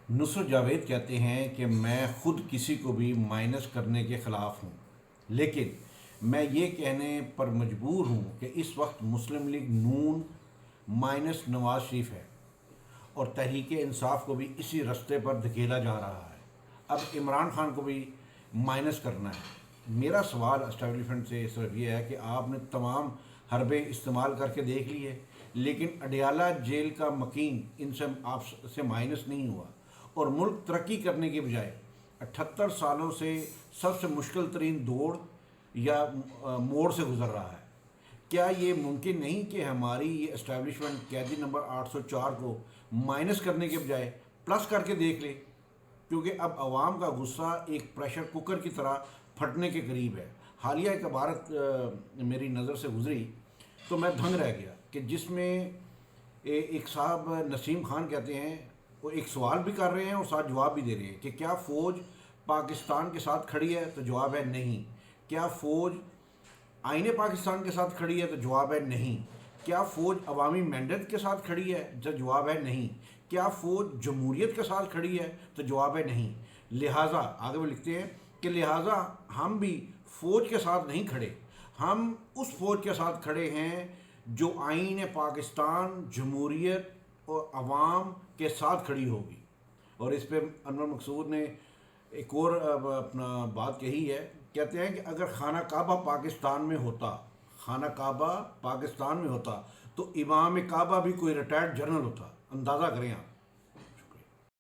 نصرت جاوید کہتے ہیں کہ میں خود کسی کو بھی مائنس کرنے کے خلاف ہوں، لیکن میں یہ کہنے پر مجبور ہوں کہ اس وقت مسلم لیگ نون مائنس نواز شریف ہے اور تحریک انصاف کو بھی اسی رستے پر دھکیلا جا رہا ہے۔ اب عمران خان کو بھی مائنس کرنا ہے۔ میرا سوال اسٹیبلشمنٹ سے صرف یہ ہے کہ آپ نے تمام حربے استعمال کر کے دیکھ لیے، لیکن اڈیالہ جیل کا مکین ان سے آپ سے مائنس نہیں ہوا، اور ملک ترقی کرنے کے بجائے 78 سالوں سے سب سے مشکل ترین دوڑ یا موڑ سے گزر رہا ہے۔ کیا یہ ممکن نہیں کہ ہماری یہ اسٹیبلشمنٹ قیدی نمبر 804 کو مائنس کرنے کے بجائے پلس کر کے دیکھ لے؟ کیونکہ اب عوام کا غصہ ایک پریشر کوکر کی طرح پھٹنے کے قریب ہے۔ حالیہ ایک عبارت میری نظر سے گزری تو میں دھنگ رہ گیا، کہ جس میں ایک صاحب نسیم خان کہتے ہیں، وہ ایک سوال بھی کر رہے ہیں اور ساتھ جواب بھی دے رہے ہیں کہ کیا فوج پاکستان کے ساتھ کھڑی ہے؟ تو جواب ہے نہیں۔ کیا فوج آئین پاکستان کے ساتھ کھڑی ہے؟ تو جواب ہے نہیں۔ کیا فوج عوامی مینڈیٹ کے ساتھ کھڑی ہے؟ تو جواب ہے نہیں۔ کیا فوج جمہوریت کے ساتھ کھڑی ہے؟ تو جواب ہے نہیں۔ لہٰذا آگے وہ لکھتے ہیں کہ لہٰذا ہم بھی فوج کے ساتھ نہیں کھڑے، ہم اس فوج کے ساتھ کھڑے ہیں جو آئین پاکستان، جمہوریت اور عوام کے ساتھ کھڑی ہوگی۔ اور اس پہ انور مقصود نے ایک اور اپنا بات کہی ہے، کہتے ہیں کہ اگر خانہ کعبہ پاکستان میں ہوتا، خانہ کعبہ پاکستان میں ہوتا تو امام کعبہ بھی کوئی ریٹائرڈ جنرل ہوتا۔ اندازہ کریں آپ۔